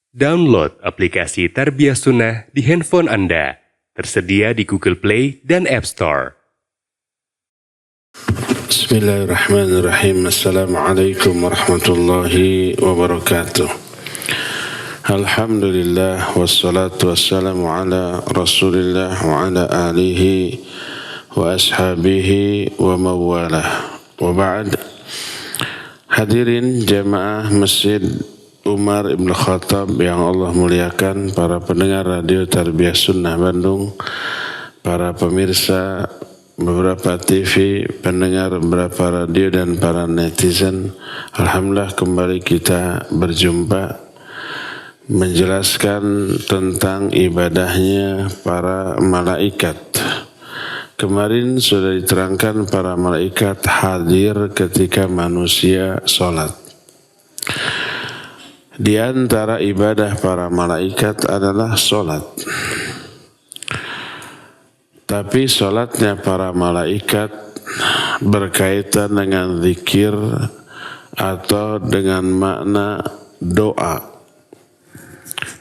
Download aplikasi Tarbiyah Sunnah di handphone Anda. Tersedia di Google Play dan App Store. Bismillahirrahmanirrahim. Assalamualaikum warahmatullahi wabarakatuh. Alhamdulillah wassalatu wassalamu ala Rasulillah wa ala alihi wa ashabihi wa mawalah. Wa ba'd. Hadirin jamaah Masjid Umar Ibn Khattab yang Allah muliakan, para pendengar radio Tarbiyah Sunnah Bandung, para pemirsa beberapa TV, pendengar beberapa radio dan para netizen. Alhamdulillah kembali kita berjumpa menjelaskan tentang ibadahnya para malaikat. Kemarin sudah diterangkan para malaikat hadir ketika manusia sholat. Di antara ibadah para malaikat adalah sholat. Tapi sholatnya para malaikat berkaitan dengan zikir atau dengan makna doa.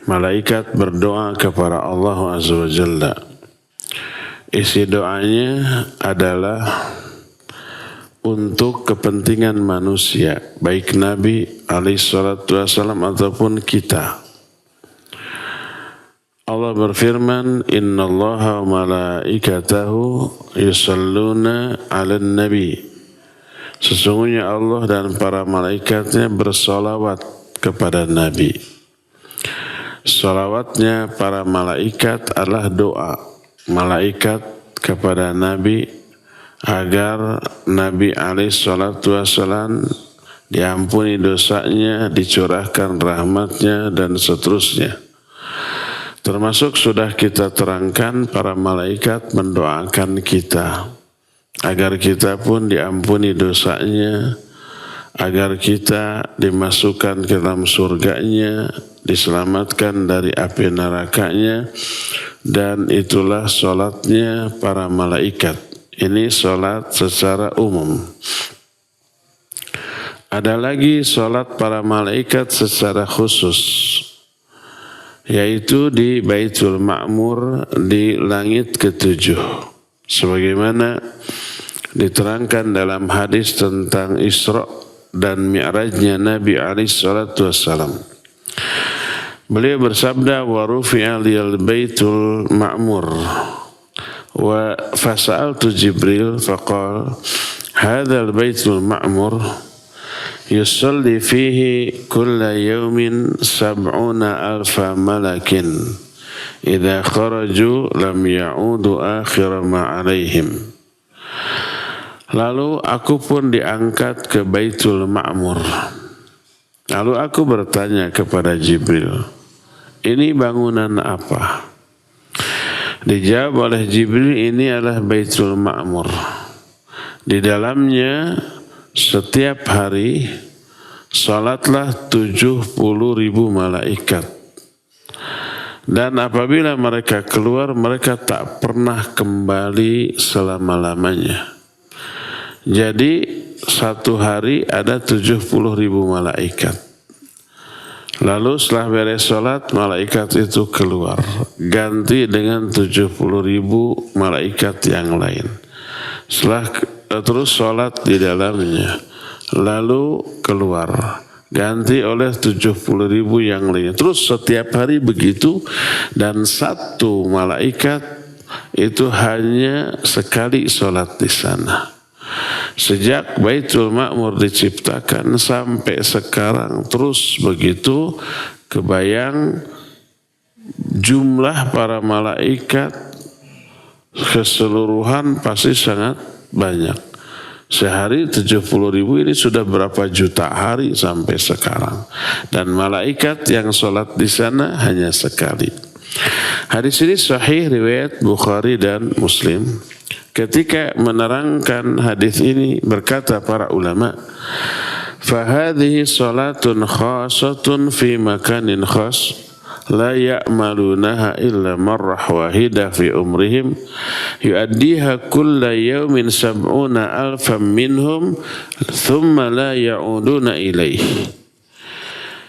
Malaikat berdoa kepada Allah Azza wa Jalla. Isi doanya adalah untuk kepentingan manusia, baik Nabi alaihissalam ataupun kita. Allah berfirman, innallaha wa malaikatahu yusalluna 'alan nabi. Sesungguhnya Allah dan para malaikatnya bersolawat kepada Nabi. Solawatnya para malaikat adalah doa malaikat kepada Nabi agar Nabi alaihissalam diampuni dosanya, dicurahkan rahmatnya dan seterusnya. Termasuk sudah kita terangkan para malaikat mendoakan kita agar kita pun diampuni dosanya, agar kita dimasukkan ke dalam surganya, diselamatkan dari api nerakanya. Dan itulah sholatnya para malaikat. Ini sholat secara umum. Ada lagi sholat para malaikat secara khusus, yaitu di Baitul Ma'mur di langit ketujuh. Sebagaimana diterangkan dalam hadis tentang Isra dan Mi'rajnya Nabi alaihissalam. Beliau bersabda, wa rufi'a liyal baitul ma'mur wa fasa'altu Jibril faqal hadzal baitul ma'mur yusalli fihi kulla yawmin 70,000 malakin idza kharaju lam ya'udu akhir ma 'alaihim. Lalu aku pun diangkat ke Baitul Ma'mur. Lalu aku bertanya kepada Jibril, ini bangunan apa? Dijawab oleh Jibril, ini adalah Baitul Ma'mur. Di dalamnya setiap hari salatlah 70,000 malaikat. Dan apabila mereka keluar, mereka tak pernah kembali selama-lamanya. Jadi satu hari ada 70,000 malaikat. Lalu setelah beres sholat, malaikat itu keluar, ganti dengan 70,000 malaikat yang lain. Setelah terus sholat di dalamnya, lalu keluar, ganti oleh 70,000 yang lain. Terus setiap hari begitu, dan satu malaikat itu hanya sekali sholat di sana. Sejak Baitul Ma'mur diciptakan sampai sekarang terus begitu, kebayang jumlah para malaikat keseluruhan pasti sangat banyak. Sehari 70,000 ini sudah berapa juta hari sampai sekarang. Dan malaikat yang sholat di sana hanya sekali. Hadis ini sahih riwayat Bukhari dan Muslim. Ketika menerangkan hadis ini berkata para ulama, fahadhihi salatun khasatun fi makanin khas la ya'malunaha illa marrah wahidah fi umrihim yuaddiha kulla yawmin 70,000 minhum thumma la ya'uduna ilaihi.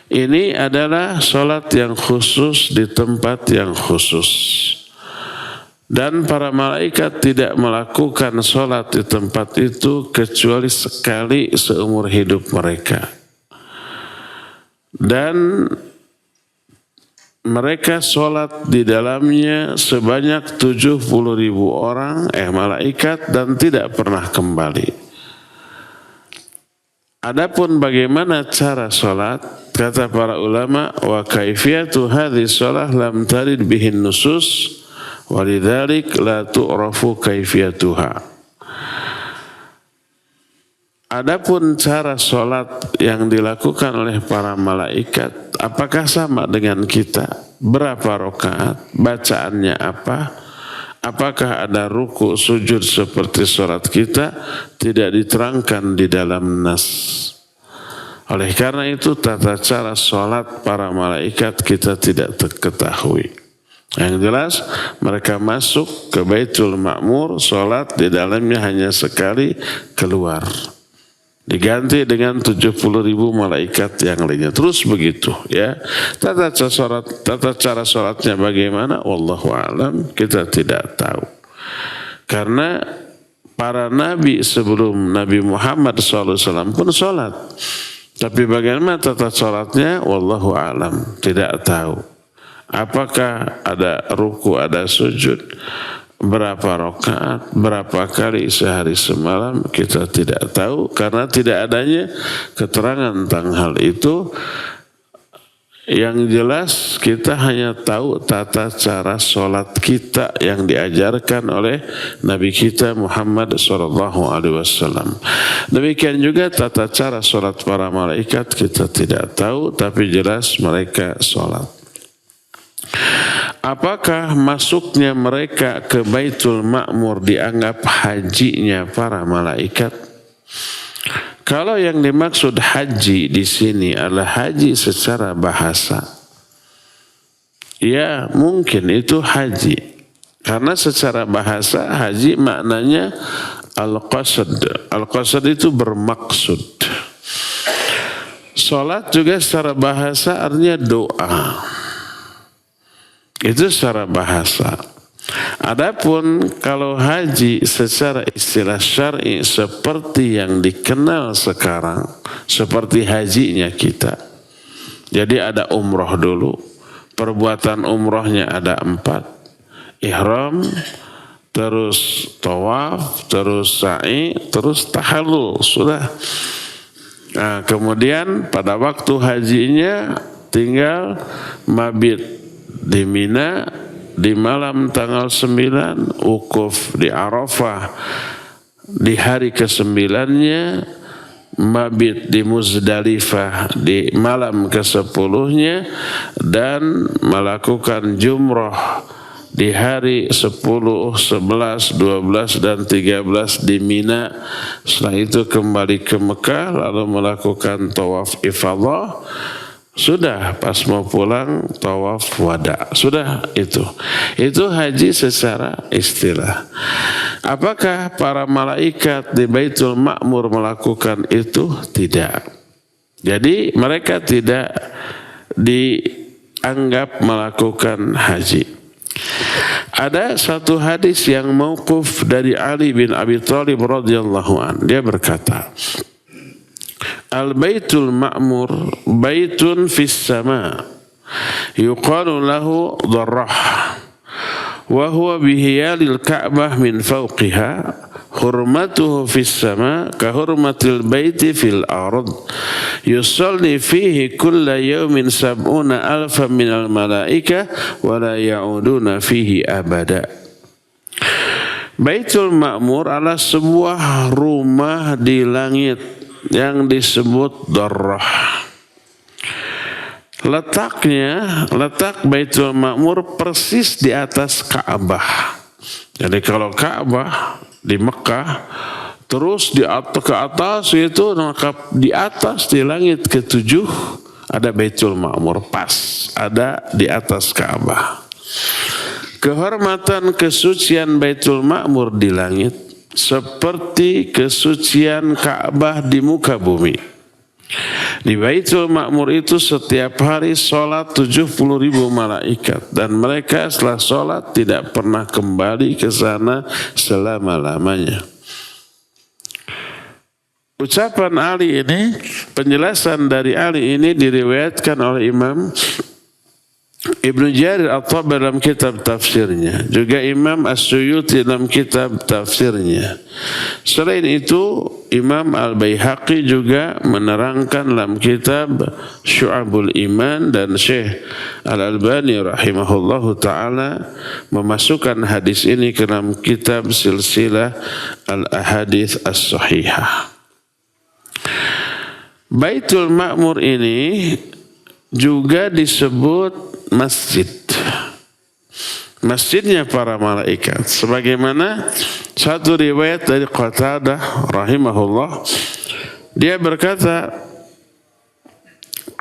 Ini adalah sholat yang khusus di tempat yang khusus. Dan para malaikat tidak melakukan sholat di tempat itu kecuali sekali seumur hidup mereka. Dan mereka sholat di dalamnya sebanyak 70.000 orang malaikat dan tidak pernah kembali. Adapun bagaimana cara sholat, kata para ulama, wa kaifiyatu hadhi sholat lam tarid bihin nusus, walidhalik la tu'rafu kaifiyatuha. Adapun cara sholat yang dilakukan oleh para malaikat, apakah sama dengan kita? Berapa rakaat? Bacaannya apa? Apakah ada ruku sujud seperti sholat kita? Tidak diterangkan di dalam nas. Oleh karena itu tata cara sholat para malaikat kita tidak ketahui. Yang jelas mereka masuk ke Baitul Ma'mur, sholat di dalamnya hanya sekali, keluar. Diganti dengan 70.000 malaikat yang lainnya. Terus begitu ya. Tata cara sholatnya bagaimana? Wallahu a'lam, kita tidak tahu. Karena para nabi sebelum Nabi Muhammad SAW pun sholat. Tapi bagaimana tata sholatnya? Wallahu a'lam, tidak tahu. Apakah ada ruku, ada sujud? Berapa rakaat, berapa kali sehari semalam, kita tidak tahu karena tidak adanya keterangan tentang hal itu. Yang jelas kita hanya tahu tata cara sholat kita yang diajarkan oleh Nabi kita Muhammad SAW. Demikian juga tata cara sholat para malaikat kita tidak tahu, tapi jelas mereka sholat. Apakah masuknya mereka ke Baitul Ma'mur dianggap hajinya para malaikat? Kalau yang dimaksud haji di sini adalah haji secara bahasa, ya mungkin itu haji. Karena secara bahasa haji maknanya al-qasad. Al-qasad itu bermaksud. Salat juga secara bahasa artinya doa. Itu secara bahasa. Adapun kalau haji secara istilah syar'i seperti yang dikenal sekarang, seperti hajinya kita. Jadi ada umroh dulu, perbuatan umrohnya ada 4. Ihram, terus tawaf, terus sa'i, terus tahallul, sudah. Nah, kemudian pada waktu hajinya tinggal mabit di Mina di malam tanggal 9, wukuf di Arafah di hari ke-9-nya, mabit di Muzdalifah di malam ke-10-nya, dan melakukan jumrah di hari 10, 11, 12, dan 13 di Mina. Setelah itu kembali ke Mekah lalu melakukan tawaf ifadah. Sudah pas mau pulang tawaf wada. Sudah itu. Itu haji secara istilah. Apakah para malaikat di Baitul Ma'mur melakukan itu? Tidak. Jadi mereka tidak dianggap melakukan haji. Ada satu hadis yang mauquf dari Ali bin Abi Thalib radhiyallahu anhu. Dia berkata, Al-Baitul Ma'mur baitun fis sama yuqalu lahu dharrah wa huwa bihiyalil Ka'bah min fawqiha hurmatuhu fis sama ka hurmatil baiti fil ard yusalli fihi kulla yawmin 70,000 minal malaika wa la ya'uduna fihi abada. Baitul Ma'mur adalah sebuah rumah di langit yang disebut Darrah. Letak Baitul Ma'mur persis di atas Ka'bah. Jadi kalau Ka'bah di Mekah terus ke atas itu, maka di atas di langit ke-7 ada Baitul Ma'mur, pas ada di atas Ka'bah. Kehormatan kesucian Baitul Ma'mur di langit seperti kesucian Ka'bah di muka bumi. Di Baitul Ma'mur itu setiap hari sholat 70.000 malaikat. Dan mereka setelah sholat tidak pernah kembali ke sana selama-lamanya. Ucapan Ali ini, penjelasan dari Ali ini diriwayatkan oleh Imam Ibnu Jarir At-Tabari dalam kitab tafsirnya, juga Imam As-Suyuti dalam kitab tafsirnya. Selain itu, Imam Al-Baihaqi juga menerangkan dalam kitab Syu'abul Iman, dan Syekh Al-Albani rahimahullahu ta'ala memasukkan hadis ini ke dalam kitab Silsilah Al-Ahadits As-Sahihah. Baitul Ma'mur ini juga disebut masjid. Masjidnya para malaikat. Sebagaimana satu riwayat dari Qatadah rahimahullah, dia berkata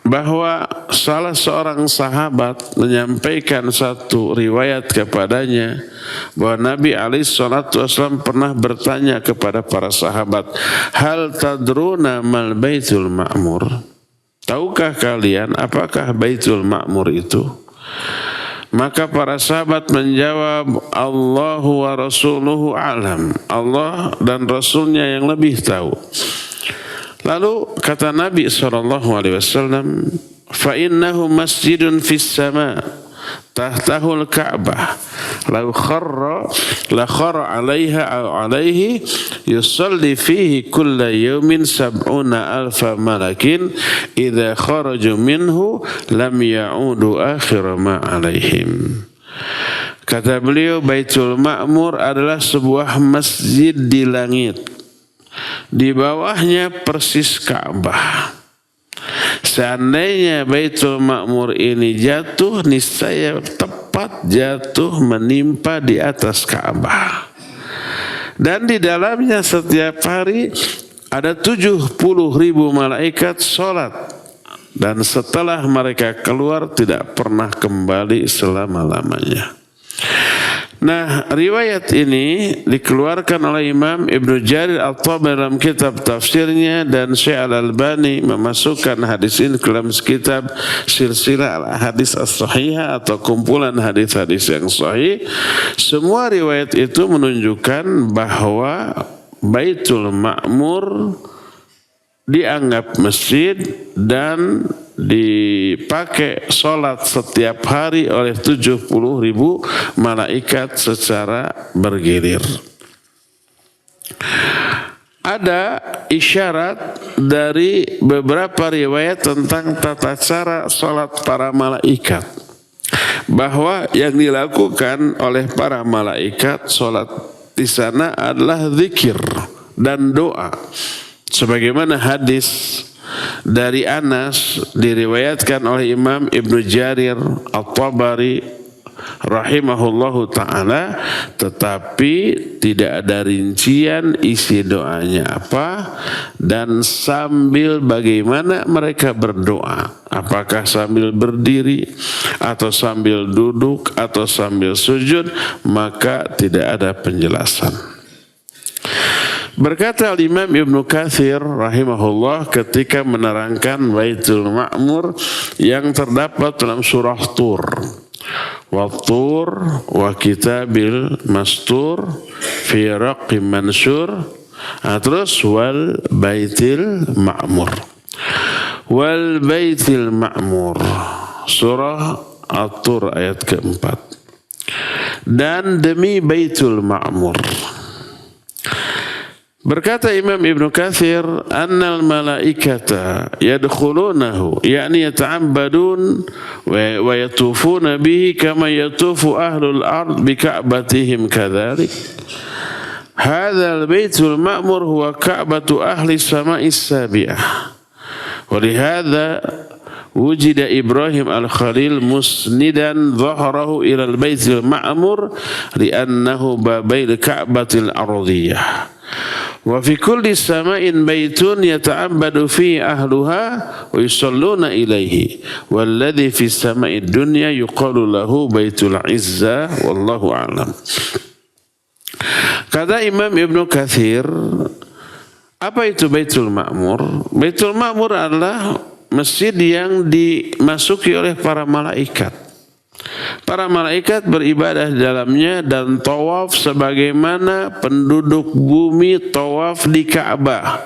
bahwa salah seorang sahabat menyampaikan satu riwayat kepadanya bahwa Nabi SAW pernah bertanya kepada para sahabat, hal tadruna mal baitul ma'mur? Tahukah kalian apakah Baitul Ma'mur itu? Maka para sahabat menjawab, Allahu wa rasuluhu a'lam. Allah dan Rasulnya yang lebih tahu. Lalu kata Nabi SAW, فَإِنَّهُ مَسْجِدٌ فِي السَّمَاءِ tahtahu al-Ka'bah law kharra la khara 'alaiha aw 'alaihi yusalli fihi kulla yawmin 70,000 malakin idza kharaju minhu lam ya'udu akhir ma 'alaihim. Kata beliau, Baitul Ma'mur adalah sebuah masjid di langit. Di bawahnya persis Ka'bah. Seandainya Baitul Ma'mur ini jatuh, niscaya tepat jatuh menimpa di atas Ka'bah. Dan di dalamnya setiap hari ada 70.000 malaikat sholat. Dan setelah mereka keluar tidak pernah kembali selama-lamanya. Nah, riwayat ini dikeluarkan oleh Imam Ibnu Jarir At-Tabari dalam kitab tafsirnya, dan Syekh Al-Albani memasukkan hadis ini ke dalam kitab Silsilah Al-Ahadits As-Sahihah atau kumpulan hadis-hadis yang sahih. Semua riwayat itu menunjukkan bahwa Baitul Ma'mur dianggap masjid dan dipakai sholat setiap hari oleh 70.000 malaikat secara bergilir. Ada isyarat dari beberapa riwayat tentang tata cara sholat para malaikat, bahwa yang dilakukan oleh para malaikat sholat di sana adalah zikir dan doa. Sebagaimana hadis dari Anas diriwayatkan oleh Imam Ibnu Jarir At-Tabari rahimahullahu ta'ala, tetapi tidak ada rincian isi doanya apa dan sambil bagaimana mereka berdoa, apakah sambil berdiri atau sambil duduk atau sambil sujud, maka tidak ada penjelasan. Berkata Imam Ibnu Katsir rahimahullah ketika menerangkan Baitul Ma'mur yang terdapat dalam surah Tur, Wat-Tur wa kitabil mastur fi raqqim mansur, terus wal baitil ma'mur, wal baitil ma'mur, surah At-Tur ayat keempat. Dan demi Baitul Ma'mur, berkata Imam Ibnu Katsir, annal malaikata yadkhulunahu, yakni yata'abbadun wa yatufuna bihi kama yatufu ahlul ard bi ka'batihim kadzalik. Hadzal baitul ma'mur huwa ka'batu ahli sama'is sabi'ah. Wa lihadza wujida Ibrahim al-Khalil musnidan dhahrahu ila al-baitil ma'mur li'annahu babail ka'batil ardiyah. Wa fi kulli sama'in baitun yata'abbadu fihi ahluha wa yusalluna ilaihi walladhi fi sama'id dunya yuqalu lahu baitul izzah wallahu a'lam. Kata Imam Ibnu Katsir, Apa itu Baitul Ma'mur? Baitul Ma'mur adalah masjid yang dimasuki oleh para malaikat. Para malaikat beribadah di dalamnya dan tawaf sebagaimana penduduk bumi tawaf di Ka'bah.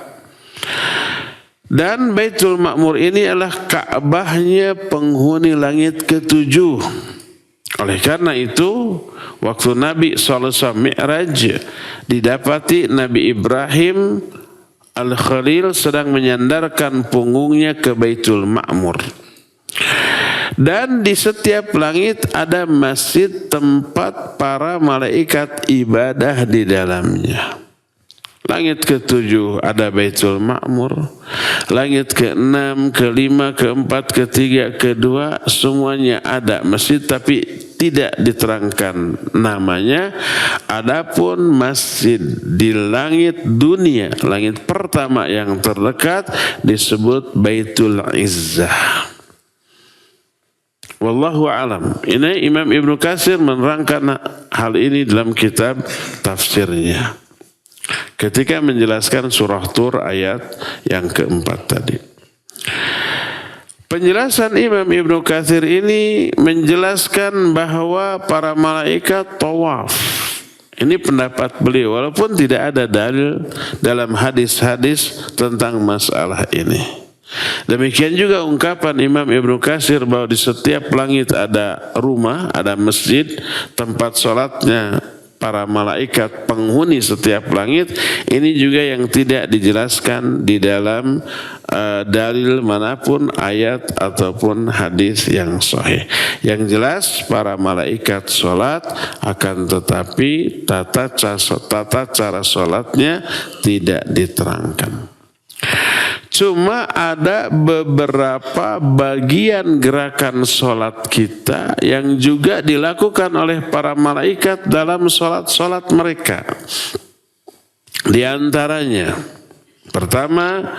Dan Baitul Ma'mur ini adalah Ka'bahnya penghuni langit ketujuh. Oleh karena itu, waktu Nabi SAW Mi'raj, didapati Nabi Ibrahim Al-Khalil sedang menyandarkan punggungnya ke Baitul Ma'mur. Dan di setiap langit ada masjid tempat para malaikat ibadah di dalamnya. Langit ke-7 ada Baitul Ma'mur. Langit ke-6, ke-5, ke-4, ke-3, ke-2 semuanya ada masjid tapi tidak diterangkan namanya. Adapun masjid di langit dunia, langit pertama yang terdekat disebut Baitul Izzah. Wallahu alam. Ini Imam Ibnu Katsir menerangkan hal ini dalam kitab tafsirnya ketika menjelaskan surah Tur ayat yang keempat tadi. Penjelasan Imam Ibnu Katsir ini menjelaskan bahwa para malaikat tawaf. Ini pendapat beliau walaupun tidak ada dalil dalam hadis-hadis tentang masalah ini. Demikian juga ungkapan Imam Ibnu Katsir bahwa di setiap langit ada rumah, ada masjid, tempat sholatnya para malaikat penghuni setiap langit. Ini juga yang tidak dijelaskan di dalam dalil manapun, ayat ataupun hadis yang sahih. Yang jelas para malaikat sholat, akan tetapi tata cara sholatnya tidak diterangkan. Cuma ada beberapa bagian gerakan sholat kita yang juga dilakukan oleh para malaikat dalam sholat-sholat mereka. Di antaranya, pertama,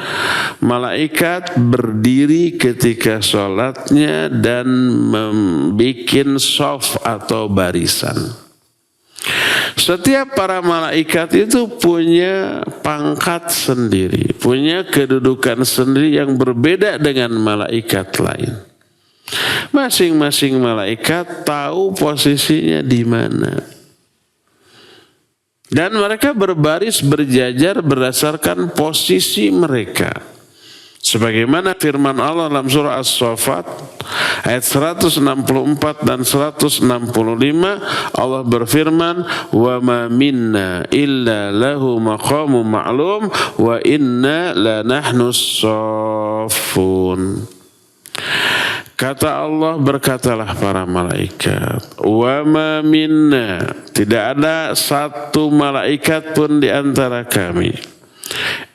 malaikat berdiri ketika sholatnya dan membuat shaf atau barisan. Setiap para malaikat itu punya pangkat sendiri, punya kedudukan sendiri yang berbeda dengan malaikat lain. Masing-masing malaikat tahu posisinya di mana. Dan mereka berbaris berjajar berdasarkan posisi mereka. Sebagaimana firman Allah dalam surah As-Saffat ayat 164 dan 165, Allah berfirman, "Wa ma minna illa lahu maqamun ma'lum wa inna la nahnu shaffun." Kata Allah, berkatalah para malaikat, "Wa ma minna," tidak ada satu malaikat pun di antara kami,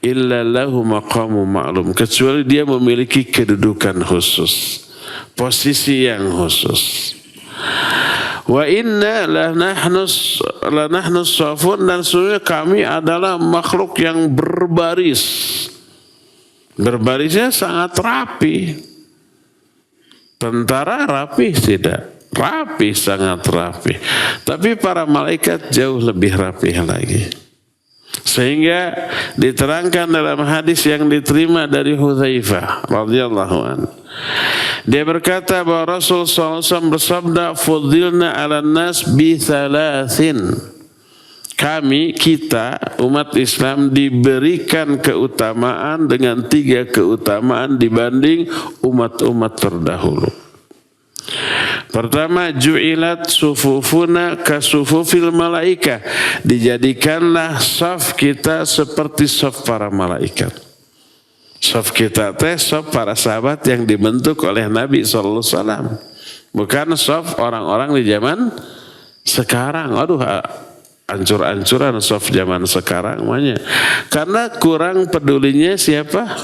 illa lahu maqamu ma'lum, kecuali dia memiliki kedudukan khusus, posisi yang khusus. Wa inna la nahnu shafun, dan sebenarnya kami adalah makhluk yang berbaris. Berbarisnya sangat rapi. Tentara rapi tidak? Rapi, sangat rapi. Tapi para malaikat jauh lebih rapi lagi. Sehingga diterangkan dalam hadis yang diterima dari Hudzaifah radhiyallahu anhu. Dia berkata bahwa Rasul SAW bersabda, "Fuddilna 'alan nas bi thalathin." Kami, kita, umat Islam diberikan keutamaan dengan 3 keutamaan dibanding umat-umat terdahulu. Pertama, ju'ilat sufufuna kasufufil malaika, dijadikanlah saf kita seperti saf para malaikat. Saf kita teh saf para sahabat yang dibentuk oleh Nabi SAW, bukan saf orang-orang di zaman sekarang. Aduh, ancur-ancuran saf zaman sekarang namanya. Karena kurang pedulinya siapa?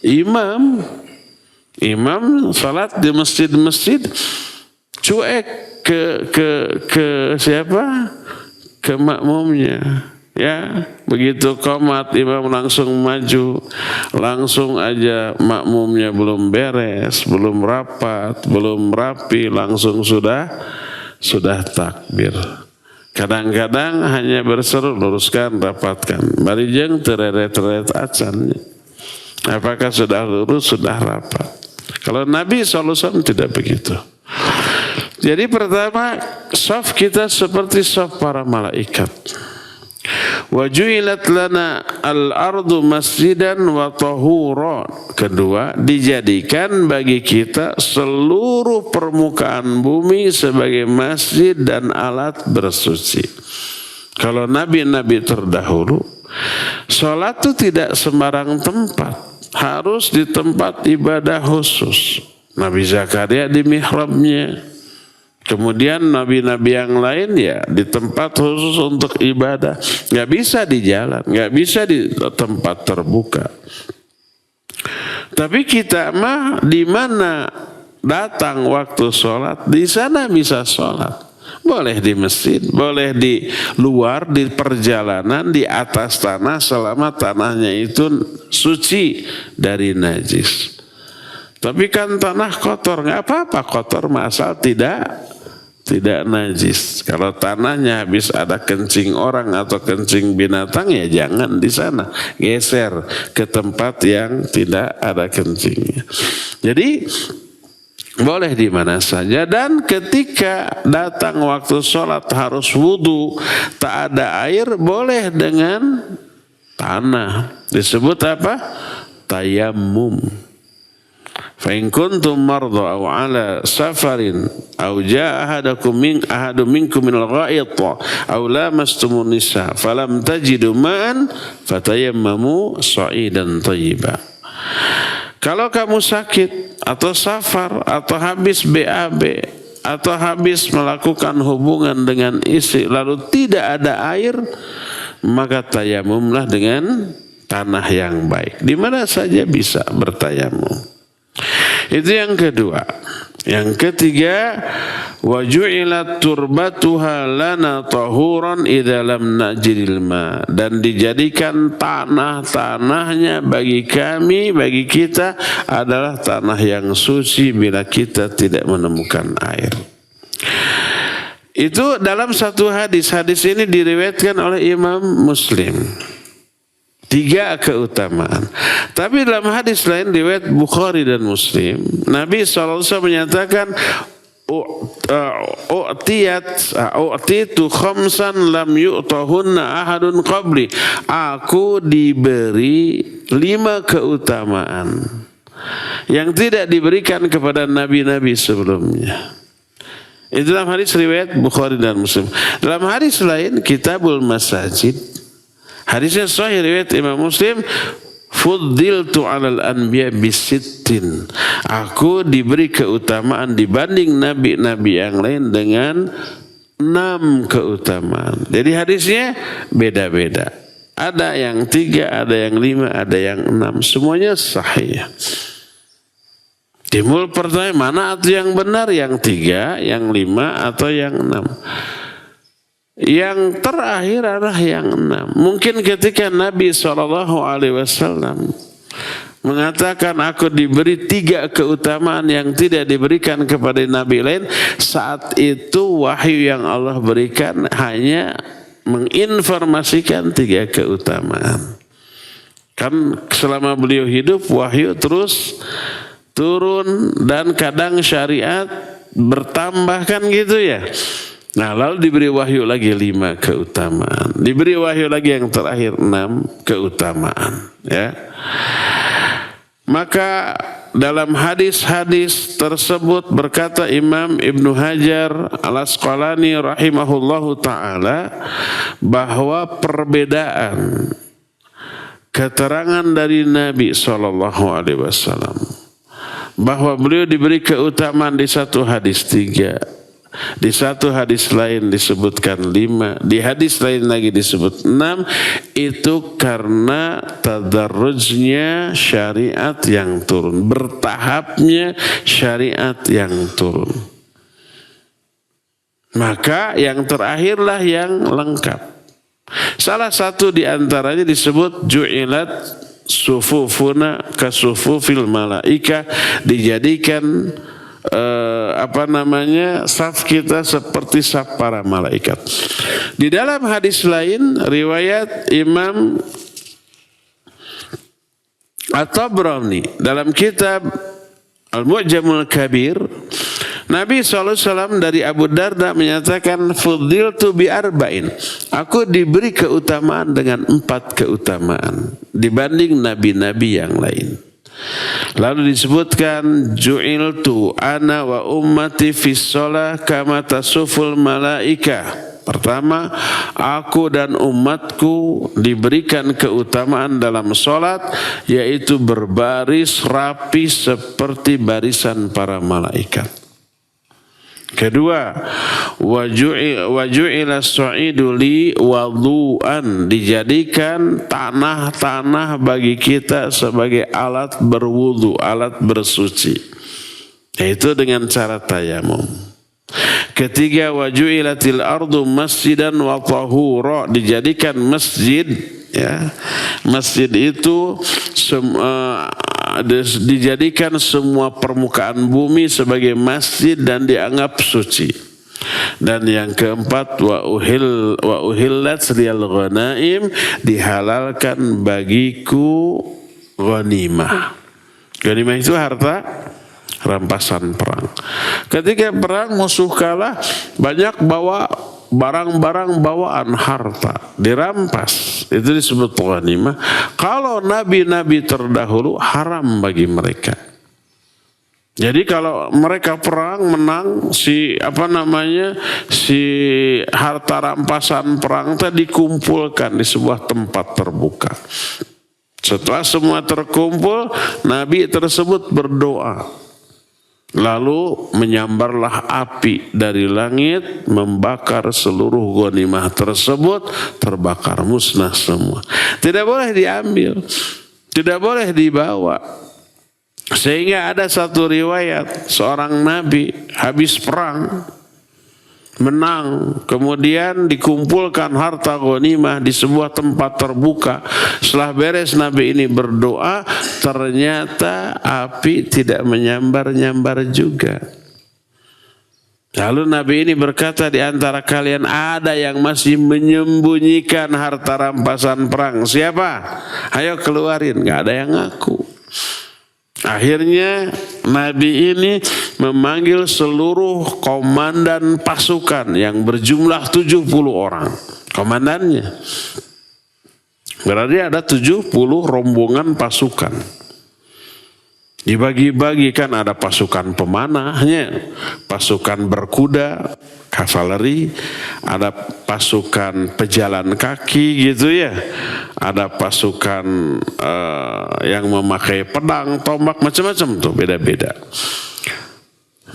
Imam salat di masjid-masjid, cuek ke siapa? Ke makmumnya. Ya, begitu qomat imam langsung maju, langsung aja makmumnya belum beres, belum rapat, belum rapi, langsung sudah takbir. Kadang-kadang hanya berseru, luruskan, rapatkan. Barijeng tereret-teret acannya. Apakah sudah lurus, sudah rapat? Kalau Nabi SAW tidak begitu. Jadi pertama, shaf kita seperti shaf para malaikat. Wa ju'ilat lana al-ardu masjidan wa tahuran. Kedua, dijadikan bagi kita seluruh permukaan bumi sebagai masjid dan alat bersuci. Kalau nabi-nabi terdahulu, sholat itu tidak sembarang tempat, harus di tempat ibadah khusus. Nabi Zakaria di mihrabnya. Kemudian nabi-nabi yang lain ya di tempat khusus untuk ibadah. Nggak bisa di jalan, nggak bisa di tempat terbuka. Tapi kita mah di mana datang waktu sholat, di sana bisa sholat. Boleh di masjid, boleh di luar, di perjalanan, di atas tanah selama tanahnya itu suci dari najis. Tapi kan tanah kotor, nggak apa-apa kotor asal tidak najis. Kalau tanahnya habis ada kencing orang atau kencing binatang ya jangan di sana, geser ke tempat yang tidak ada kencingnya. Jadi boleh di mana saja, dan ketika datang waktu sholat harus wudu, tak ada air, boleh dengan tanah. Disebut apa? Tayammum. Fa in kuntum marda aw ala safarin aw jaa ahadun minkum minal gha'it aw lamastumun nisa falam tajidu ma'an fatayammamu sha'idan thayyiba. Kalau kamu sakit atau safar atau habis BAB atau habis melakukan hubungan dengan istri lalu tidak ada air, maka tayamumlah dengan tanah yang baik. Di mana saja bisa bertayamum. Itu yang kedua. Yang ketiga, wa ju'ilat turbatuha lana tahuran idza lam najril ma, dan dijadikan tanah-tanahnya bagi kami, bagi kita adalah tanah yang suci bila kita tidak menemukan air. Itu dalam satu hadis. Hadis ini diriwayatkan oleh Imam Muslim. 3 keutamaan. Tapi dalam hadis lain riwayat Bukhari dan Muslim, Nabi SAW menyatakan u'titu khamsan lam yu'tahunna ahadun qabli. Aku diberi 5 keutamaan yang tidak diberikan kepada nabi-nabi sebelumnya. Itu dalam hadis riwayat Bukhari dan Muslim. Dalam hadis lain Kitabul Masajid, hadisnya sahih riwayat Imam Muslim, fuddiltu 'alal anbiya bisittin. Aku diberi keutamaan dibanding nabi-nabi yang lain dengan 6 keutamaan. Jadi hadisnya beda-beda. Ada yang 3, ada yang 5, ada yang 6. Semuanya sahih. Timbul pertanyaan, mana itu yang benar? Yang 3, yang 5, atau yang 6? Yang terakhir adalah yang 6. Mungkin ketika Nabi SAW mengatakan aku diberi 3 keutamaan yang tidak diberikan kepada Nabi lain, saat itu wahyu yang Allah berikan hanya menginformasikan 3 keutamaan. Kan selama beliau hidup wahyu terus turun dan kadang syariat bertambah kan gitu ya. Nah lalu diberi wahyu lagi 5 keutamaan. Diberi wahyu lagi yang terakhir 6 keutamaan. Ya. Maka dalam hadis-hadis tersebut berkata Imam Ibnu Hajar Al-Asqalani rahimahullahu ta'ala bahwa perbedaan keterangan dari Nabi SAW bahwa beliau diberi keutamaan di satu hadis 3, di satu hadis lain disebutkan 5, di hadis lain lagi disebut 6, itu karena tadarrujnya syariat yang turun, bertahapnya syariat yang turun. Maka yang terakhirlah yang lengkap. Salah satu di antaranya disebut ju'ilat sufufuna kasufufil malaika, dijadikan saf kita seperti saf para malaikat. Di dalam hadis lain riwayat Imam At-Tabrani dalam kitab Al-Mu'jamul Kabir, Nabi SAW dari Abu Darda menyatakan, fuddiltu bi arba'in. Aku diberi keutamaan dengan 4 keutamaan dibanding nabi-nabi yang lain. Lalu disebutkan, ju'iltu ana wa ummati fis shalah kama tasuful malaikah. Pertama, aku dan umatku diberikan keutamaan dalam sholat, yaitu berbaris rapi seperti barisan para malaikat. Kedua, waju'ila su'idu li wadu'an, dijadikan tanah-tanah bagi kita sebagai alat berwudu, alat bersuci, yaitu dengan cara tayamum. Ketiga, waju'ilatil ardu masjidan wa tahura, dijadikan masjid, ya. Masjid itu dijadikan semua permukaan bumi sebagai masjid dan dianggap suci. Dan yang keempat, wa uhillat liyal ghanaim, dihalalkan bagiku ghanimah. Ghanimah itu harta rampasan perang. Ketika perang musuh kalah, banyak bawa barang-barang bawaan harta dirampas, itu disebut ghanimah. Kalau nabi-nabi terdahulu haram bagi mereka. Jadi kalau mereka perang menang, si harta rampasan perang tadi dikumpulkan di sebuah tempat terbuka. Setelah semua terkumpul, nabi tersebut berdoa. Lalu menyambarlah api dari langit, membakar seluruh ghanimah tersebut, terbakar musnah semua. Tidak boleh diambil, tidak boleh dibawa. Sehingga ada satu riwayat, seorang nabi habis perang, menang, kemudian dikumpulkan harta ghanimah di sebuah tempat terbuka. Setelah beres nabi ini berdoa, ternyata api tidak menyambar-nyambar juga. Lalu nabi ini berkata, di antara kalian ada yang masih menyembunyikan harta rampasan perang. Siapa? Ayo keluarin. Gak ada yang ngaku. Akhirnya nabi ini memanggil seluruh komandan pasukan yang berjumlah 70 orang. Komandannya. Berarti ada 70 rombongan pasukan. Dibagi-bagikan, ada pasukan pemanahnya, pasukan berkuda, kavaleri, ada pasukan pejalan kaki gitu ya, ada pasukan yang memakai pedang, tombak, macam-macam tuh, beda-beda.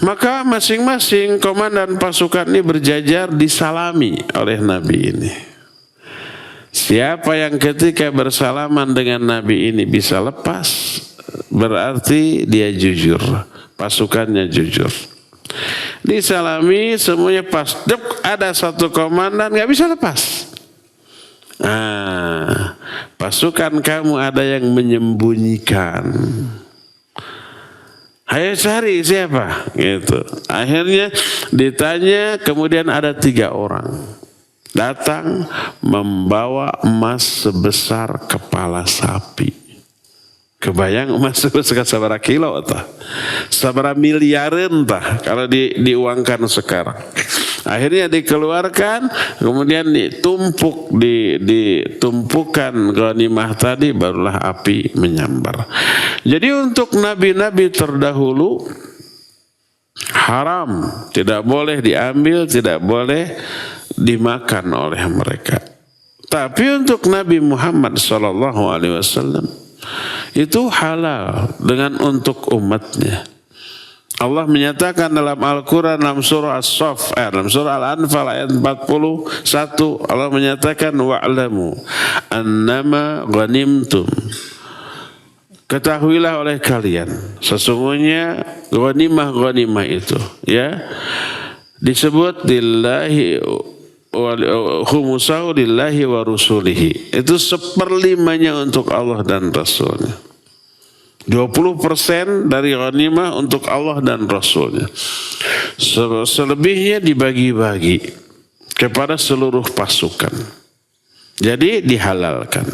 Maka masing-masing komandan pasukan ini berjajar disalami oleh nabi ini. Siapa yang ketika bersalaman dengan nabi ini bisa lepas, berarti dia jujur, pasukannya jujur. Disalami semuanya pas. Ada satu komandan gak bisa lepas. Pasukan kamu ada yang menyembunyikan. Ayo cari siapa? Gitu. Akhirnya ditanya, kemudian ada 3 orang datang membawa emas sebesar kepala sapi. Kebayang emas sebesar sabara kilo atau sabara miliaran tah kalau diuangkan sekarang. Akhirnya dikeluarkan, kemudian ditumpukan ghanimah tadi, barulah api menyambar. Jadi untuk nabi-nabi terdahulu haram, tidak boleh diambil, tidak boleh dimakan oleh mereka. Tapi untuk Nabi Muhammad SAW itu halal dengan untuk umatnya. Allah menyatakan dalam Al-Quran dalam surah As-Saff, dalam surah Al-Anfal ayat 41, Allah menyatakan wa'lamu annama ghanimtum. Ketahuilah oleh kalian, sesungguhnya ghanimah itu ya disebut lillahi khumusahu lillahi wa rusulihi. Itu 1/5 untuk Allah dan Rasulnya. 20% dari ghanimah untuk Allah dan Rasulnya. Selebihnya dibagi-bagi kepada seluruh pasukan. Jadi dihalalkan.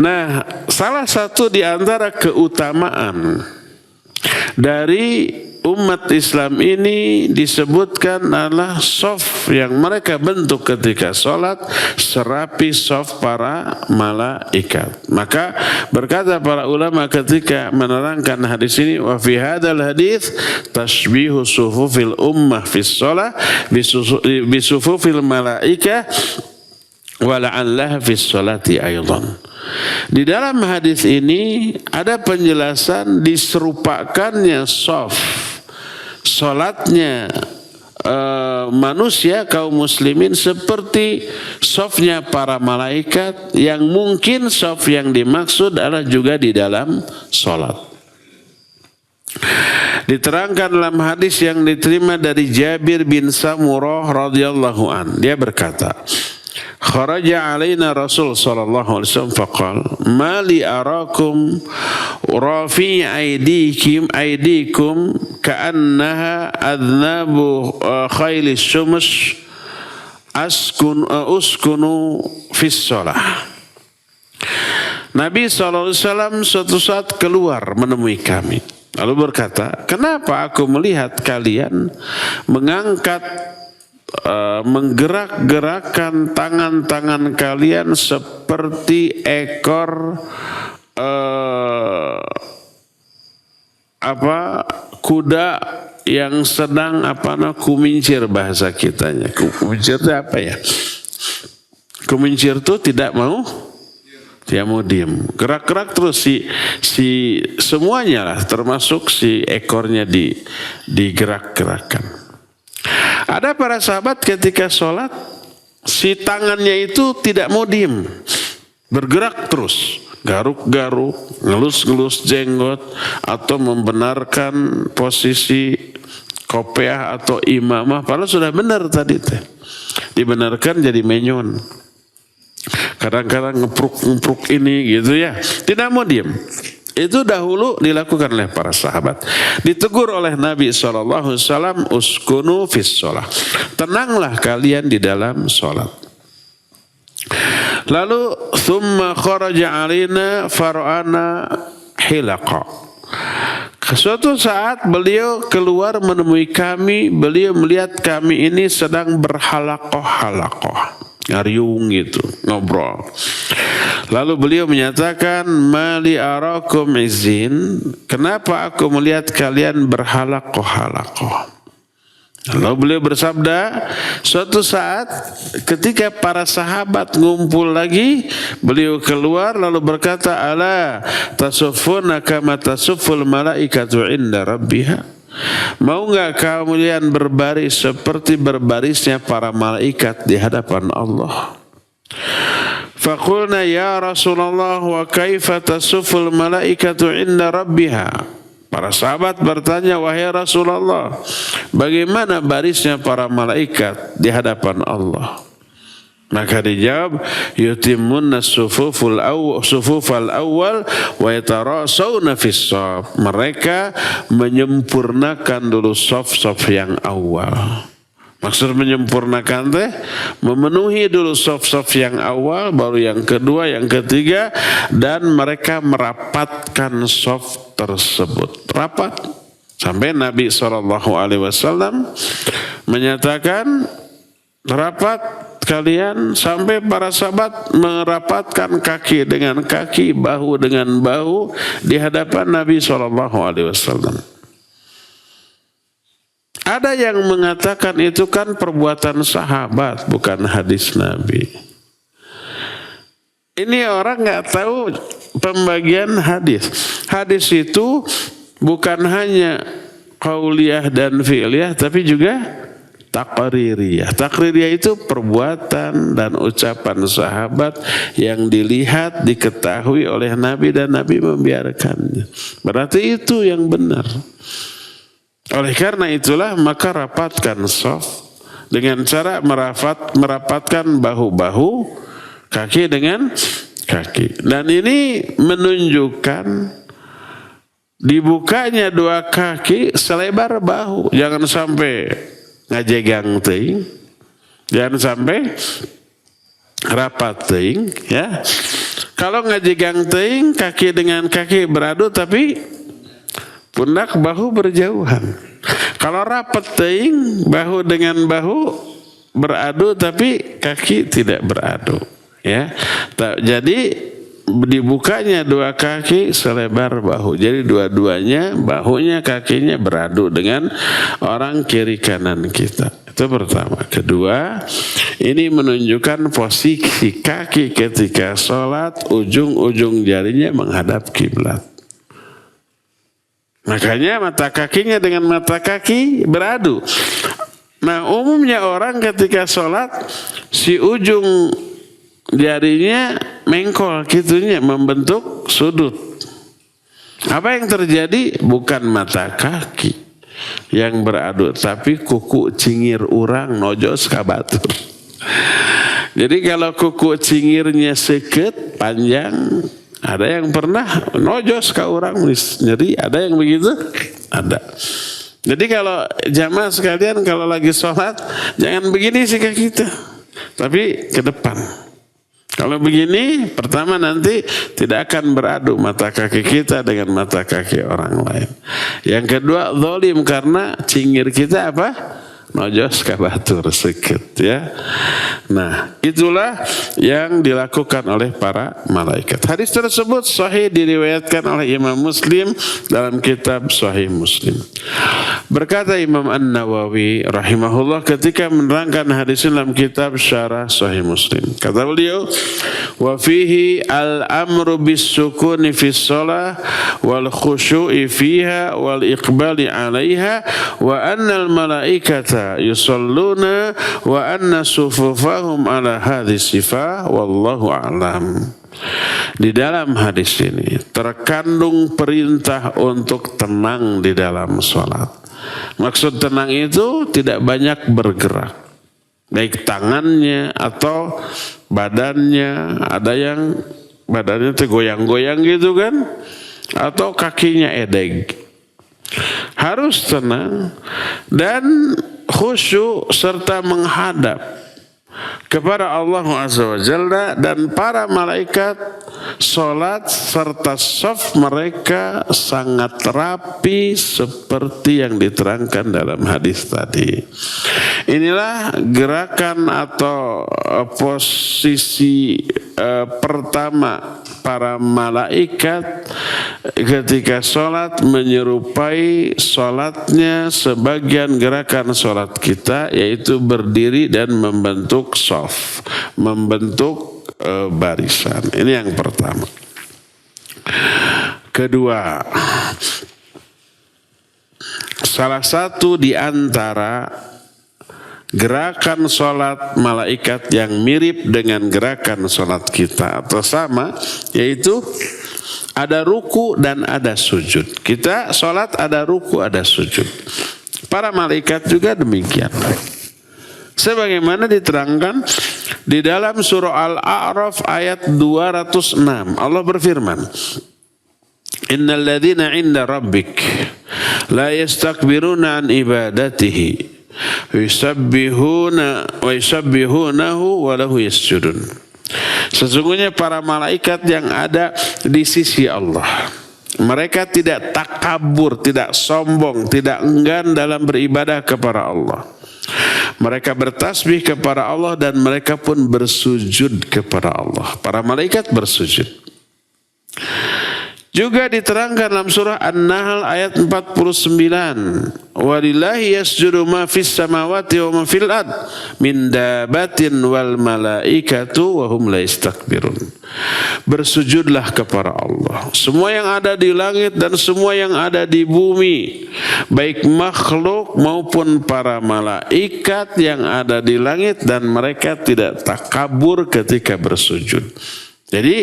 Nah, salah satu di antara keutamaan dari umat Islam ini disebutkan adalah shaf yang mereka bentuk ketika sholat serapi shaf para malaikat. Maka berkata para ulama ketika menerangkan hadis ini, wa fi hadzal hadits tashbihu sufufil ummah fi shalah bi sufufil malaikah wa la'allaha fi sholati aidan. Di dalam hadis ini ada penjelasan diserupakannya shaf salatnya manusia kaum muslimin seperti shafnya para malaikat, yang mungkin shaf yang dimaksud adalah juga di dalam salat. Diterangkan dalam hadis yang diterima dari Jabir bin Samurah radhiyallahu an, dia berkata, kharaja alaina Rasul sallallahu alaihi wasallam faqal ma li arakum rafi aydikum ka'annaha adnabu khailis syums uskunu fis shalah. Nabi sallallahu alaihi wasallam suatu saat keluar menemui kami lalu berkata, kenapa aku melihat kalian menggerak-gerakkan tangan-tangan kalian seperti ekor kuda yang sedang kumincir bahasa kitanya. Kumincir itu apa ya? Kumincir itu tidak mau diam. Gerak-gerak terus si semuanya lah, termasuk si ekornya digerak-gerakkan. Ada para sahabat ketika sholat, si tangannya itu tidak mau diem, bergerak terus, garuk-garuk, ngelus-ngelus jenggot, atau membenarkan posisi kopiah atau imamah, padahal sudah benar tadi teh, dibenarkan jadi menyon. Kadang-kadang ngepruk ini gitu ya, tidak mau diem. Itu dahulu dilakukan oleh para sahabat. Ditegur oleh Nabi SAW, uskunu fis sholah. Tenanglah kalian di dalam sholat. Lalu, thumma kharaja alina far'ana hilaqa. Suatu saat beliau keluar menemui kami, beliau melihat kami ini sedang berhalakoh-halakoh. Ngariung gitu, ngobrol. Lalu beliau menyatakan, mali arakum izin, kenapa aku melihat kalian berhalakoh-halakoh? Lalu beliau bersabda, suatu saat ketika para sahabat ngumpul lagi, beliau keluar lalu berkata, ala tasufuna kama tasuful malaikatu inda rabbiha. Mau enggak kalian berbaris seperti berbarisnya para malaikat di hadapan Allah? Faqulna ya Rasulullah wa kaifa tasuful malaikatu inda rabbiha. Para sahabat bertanya, wahai Rasulullah, bagaimana barisnya para malaikat di hadapan Allah? Maka dijawab, yutimmunna sufufal awwal wa yatarasawna fis shaf. Mereka menyempurnakan dulu shaf-shaf yang awal. Maksud menyempurnakan teh memenuhi dulu shaf-shaf yang awal, baru yang kedua, yang ketiga, dan mereka merapatkan shaf tersebut. Rapat sampai Nabi SAW menyatakan, rapat kalian sampai para sahabat merapatkan kaki dengan kaki, bahu dengan bahu di hadapan Nabi SAW. Ada yang mengatakan itu kan perbuatan sahabat, bukan hadis Nabi. Ini orang nggak tahu pembagian hadis. Hadis itu bukan hanya qauliyah dan fi'liyah, tapi juga takririyah. Takririyah itu perbuatan dan ucapan sahabat yang dilihat, diketahui oleh Nabi dan Nabi membiarkannya. Berarti itu yang benar. Oleh karena itulah maka rapatkan shaf dengan cara merapatkan bahu-bahu, kaki dengan kaki. Dan ini menunjukkan dibukanya dua kaki selebar bahu. Jangan sampai ngajegang teuing, jangan sampai rapat teuing, ya. Kalau ngajegang teuing, kaki dengan kaki beradu tapi pundak bahu berjauhan. Kalau rapat teuing, bahu dengan bahu beradu tapi kaki tidak beradu, ya. Jadi dibukanya dua kaki selebar bahu. Jadi dua-duanya, bahunya, kakinya beradu dengan orang kiri kanan kita. Itu pertama. Kedua, ini menunjukkan posisi kaki ketika sholat, ujung-ujung jarinya menghadap kiblat. Makanya mata kakinya dengan mata kaki beradu. Nah, umumnya orang ketika sholat, si ujung jarinya mengkol gitunya, membentuk sudut. Apa yang terjadi? Bukan mata kaki yang beradu, tapi kuku cingir urang nojos ka batur. Jadi kalau kuku cingirnya seket panjang, ada yang pernah nojos ka urang nyeri, ada yang begitu? Ada. Jadi kalau jamaah sekalian kalau lagi sholat, jangan begini sikap kita, tapi ke depan. Kalau begini, pertama nanti tidak akan beradu mata kaki kita dengan mata kaki orang lain. Yang kedua, zalim karena cingir kita apa? Nojos ka batur sikit, ya. Nah, itulah yang dilakukan oleh para malaikat. Hadis tersebut sahih diriwayatkan oleh Imam Muslim dalam kitab Sahih Muslim. Berkata Imam An-Nawawi rahimahullah ketika menerangkan hadis dalam kitab Syarah Sahih Muslim. Kata beliau, wa fihi al-amru bis-sukuni fi shalah wal khusyu'i fiha wal iqbali 'alaiha wa annal malaikata yusalluna wa anna sufufahum ala hadhihi sifah wallahu a'lam. Di dalam hadis ini terkandung perintah untuk tenang di dalam sholat. Maksud tenang itu tidak banyak bergerak, baik tangannya atau badannya. Ada yang badannya goyang-goyang gitu kan, atau kakinya edeg. Harus tenang dan khusyuk serta menghadap kepada Allah Azza wa Jalla, dan para malaikat salat serta saf mereka sangat rapi seperti yang diterangkan dalam hadis tadi. Inilah gerakan atau posisi pertama para malaikat ketika sholat, menyerupai sholatnya sebagian gerakan sholat kita, yaitu berdiri dan membentuk shaf, membentuk barisan. Ini yang pertama. Kedua, salah satu di antara gerakan sholat malaikat yang mirip dengan gerakan sholat kita atau sama, yaitu ada ruku dan ada sujud. Kita sholat ada ruku ada sujud. Para malaikat juga demikian. Sebagaimana diterangkan di dalam surah Al-A'raf ayat 206. Allah berfirman, Innal ladzina 'inda rabbik la yastakbiruna an ibadatihi yusabbihuna wa yusabbihunahu wa lahu yasjudun. Sesungguhnya para malaikat yang ada di sisi Allah, mereka tidak takabur, tidak sombong, tidak enggan dalam beribadah kepada Allah. Mereka bertasbih kepada Allah dan mereka pun bersujud kepada Allah. Para malaikat bersujud. Juga diterangkan dalam surah An-Nahl ayat 49. Walillahi yasjudu ma fis samawati wa ma fil ard min dabatin wal malaikatu wa hum la yastakbirun. Bersujudlah kepada Allah semua yang ada di langit dan semua yang ada di bumi, baik makhluk maupun para malaikat yang ada di langit, dan mereka tidak takabur ketika bersujud. Jadi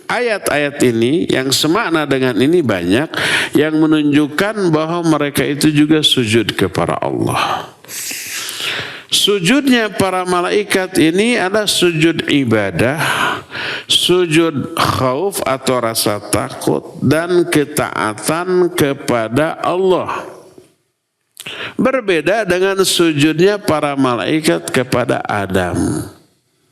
ayat-ayat ini yang semakna dengan ini banyak yang menunjukkan bahwa mereka itu juga sujud kepada Allah. Sujudnya para malaikat ini adalah sujud ibadah sujud khauf atau rasa takut dan ketaatan kepada Allah. Berbeda dengan sujudnya para malaikat kepada Adam.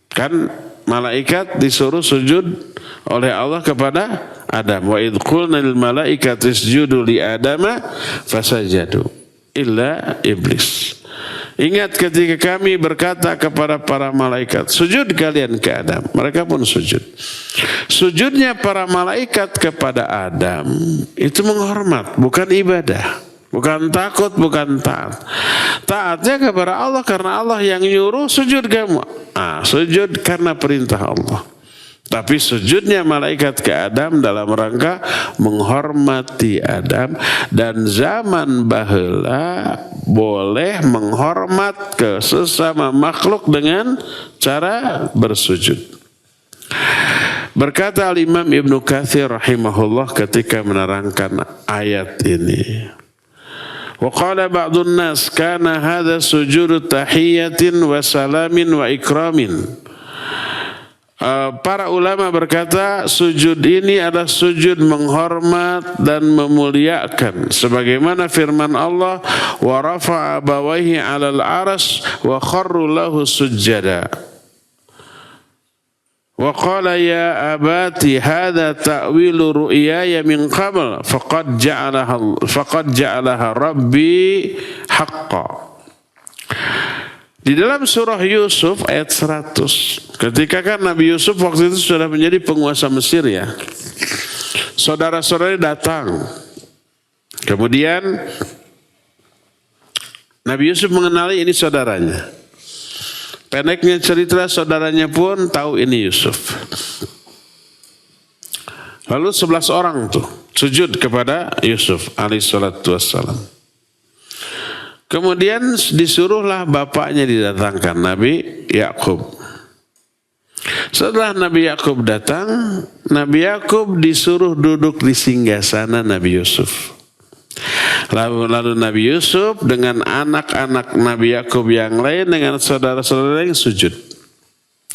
Kan malaikat disuruh sujud oleh Allah kepada Adam. Wa idh qulna lil malaikati isjudu li Adama fasajadu illa iblis. Ingat ketika kami berkata kepada para malaikat, sujud kalian ke Adam. Mereka pun sujud. Sujudnya para malaikat kepada Adam itu menghormat, bukan ibadah. Bukan takut, bukan taat. Taatnya kepada Allah karena Allah yang nyuruh sujud kamu. Sujud karena perintah Allah. Tapi sujudnya malaikat ke Adam dalam rangka menghormati Adam. Dan zaman baheula boleh menghormat ke sesama makhluk dengan cara bersujud. Berkata Al-Imam Ibnu Katsir rahimahullah ketika menerangkan ayat ini. Wa qala ba'dun nas kana hadha sujudu tahiyatin wa salamin wa ikramin. Para ulama berkata sujud ini adalah sujud menghormat dan memuliakan sebagaimana firman Allah wa rafa'a abawaihi 'alal 'arsy wa kharru lahu sujada. Wa qala ya abati hadza ta'wilu ru'yaya min qabl faqad ja'alaha rabbi haqqan. Di dalam surah Yusuf ayat 100, ketika kan Nabi Yusuf waktu itu sudah menjadi penguasa Mesir ya. Saudara-saudaranya datang. Kemudian Nabi Yusuf mengenali ini saudaranya. Pendeknya cerita saudaranya pun tahu ini Yusuf. Lalu 11 orang tuh sujud kepada Yusuf alaihissalatu wassalam. Kemudian disuruhlah bapaknya didatangkan, Nabi Yakub. Setelah Nabi Yakub datang, Nabi Yakub disuruh duduk di singgasana Nabi Yusuf. Lalu Nabi Yusuf dengan anak-anak Nabi Yakub yang lain dengan saudara-saudara yang sujud.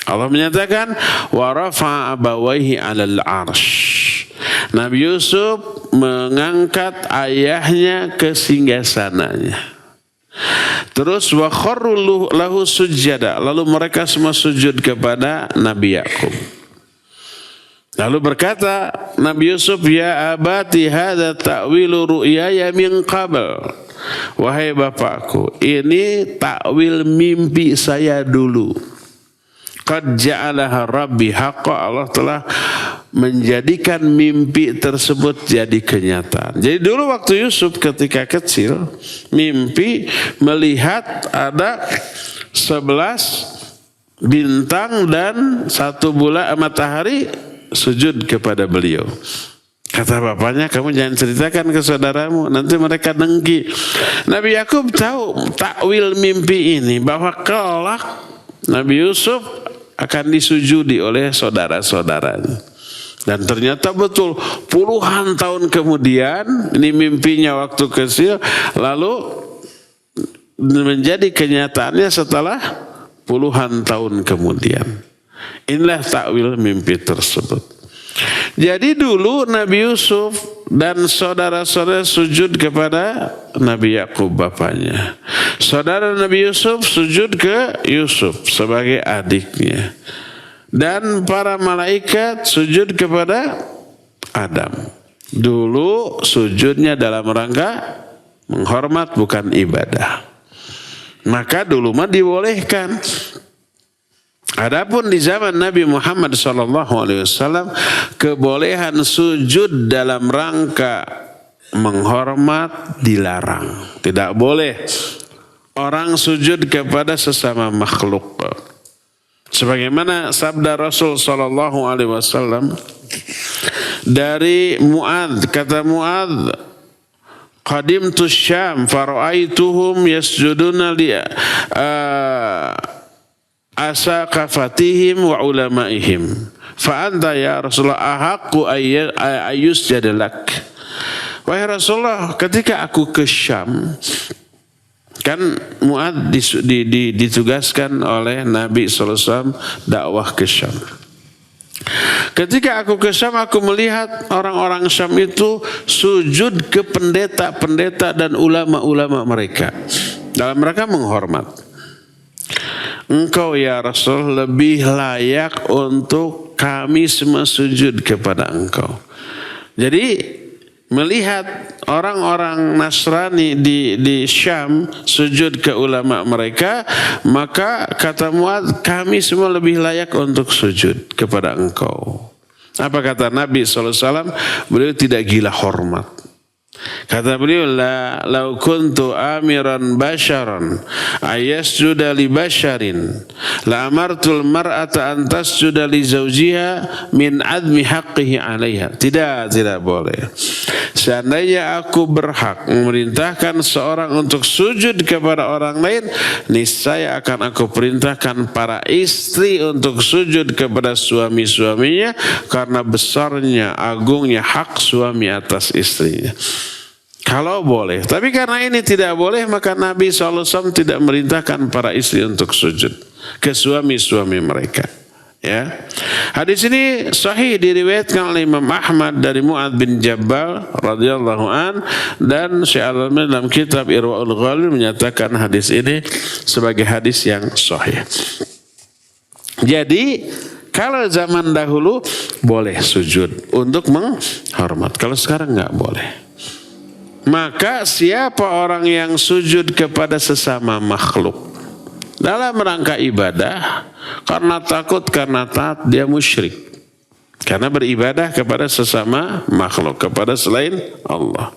Allah menyatakan wa rafa'a abawaihi 'alal 'arsy. Nabi Yusuf mengangkat ayahnya ke singgasananya. Terus wa kharru lahu sujada. Lalu mereka semua sujud kepada Nabi Yakub. Lalu berkata Nabi Yusuf, ya abati hadza ta'wilu ru'yaya min qabl. Wahai bapakku, ini takwil mimpi saya dulu. Qad ja'alaha rabbi haqqa. Allah telah menjadikan mimpi tersebut jadi kenyataan. Jadi dulu waktu Yusuf ketika kecil, mimpi melihat ada 11 bintang dan 1 bulan matahari sujud kepada beliau. Kata bapaknya, kamu jangan ceritakan ke saudaramu, nanti mereka dengki. Nabi Yakub tahu takwil mimpi ini, bahwa kelak Nabi Yusuf akan disujudi oleh saudara-saudaranya. Dan ternyata betul, puluhan tahun kemudian, ini mimpinya waktu kecil, lalu menjadi kenyataannya setelah puluhan tahun kemudian. Inilah takwil mimpi tersebut. Jadi dulu Nabi Yusuf dan saudara-saudara sujud kepada Nabi Yakub bapaknya. Saudara Nabi Yusuf sujud ke Yusuf sebagai adiknya. Dan para malaikat sujud kepada Adam. Dulu sujudnya dalam rangka menghormat, bukan ibadah. Maka dulu mah dibolehkan. Adapun di zaman Nabi Muhammad SAW, kebolehan sujud dalam rangka menghormat dilarang. Tidak boleh orang sujud kepada sesama makhluk. Sebagaimana sabda Rasul SAW dari Mu'adz, kata Mu'adz, qadimtu Syam fara'aituhum yasjuduna li asaqafatihim wa ulamaihim fa anta ya Rasulullah ahaqqu ayyusjada lak. Wahai Rasulullah, ketika aku ke Syam, kan Mu'adz ditugaskan oleh Nabi SAW dakwah ke Syam. Ketika aku ke Syam, aku melihat orang-orang Syam itu sujud ke pendeta-pendeta dan ulama-ulama mereka dalam rangka menghormat. Engkau ya Rasul lebih layak untuk kami semua sujud kepada engkau. Jadi melihat orang-orang Nasrani di Syam sujud ke ulama mereka, maka kata Muadz, kami semua lebih layak untuk sujud kepada engkau. Apa kata Nabi SAW? Beliau tidak gila hormat. Kata beliau, lau kuntu amiran basharan ayasjuda li basharin la amartul mar'ata an tasjuda li zawjiha min admi haqqihi 'alaiha. Tidak boleh. Seandainya aku berhak memerintahkan seorang untuk sujud kepada orang lain, niscaya akan aku perintahkan para istri untuk sujud kepada suami-suaminya karena besarnya, agungnya hak suami atas istrinya. Kalau boleh, tapi karena ini tidak boleh, maka Nabi SAW tidak merintahkan para istri untuk sujud ke suami-suami mereka. Ya, hadis ini sahih diriwayatkan oleh Imam Ahmad dari Mu'adz bin Jabal radhiyallahu an, dan Syekh Al-Albani dalam kitab Irwaul Ghalil menyatakan hadis ini sebagai hadis yang sahih. Jadi kalau zaman dahulu boleh sujud untuk menghormat, kalau sekarang nggak boleh. Maka siapa orang yang sujud kepada sesama makhluk dalam rangka ibadah, karena takut, karena taat, dia musyrik. Karena beribadah kepada sesama makhluk, kepada selain Allah.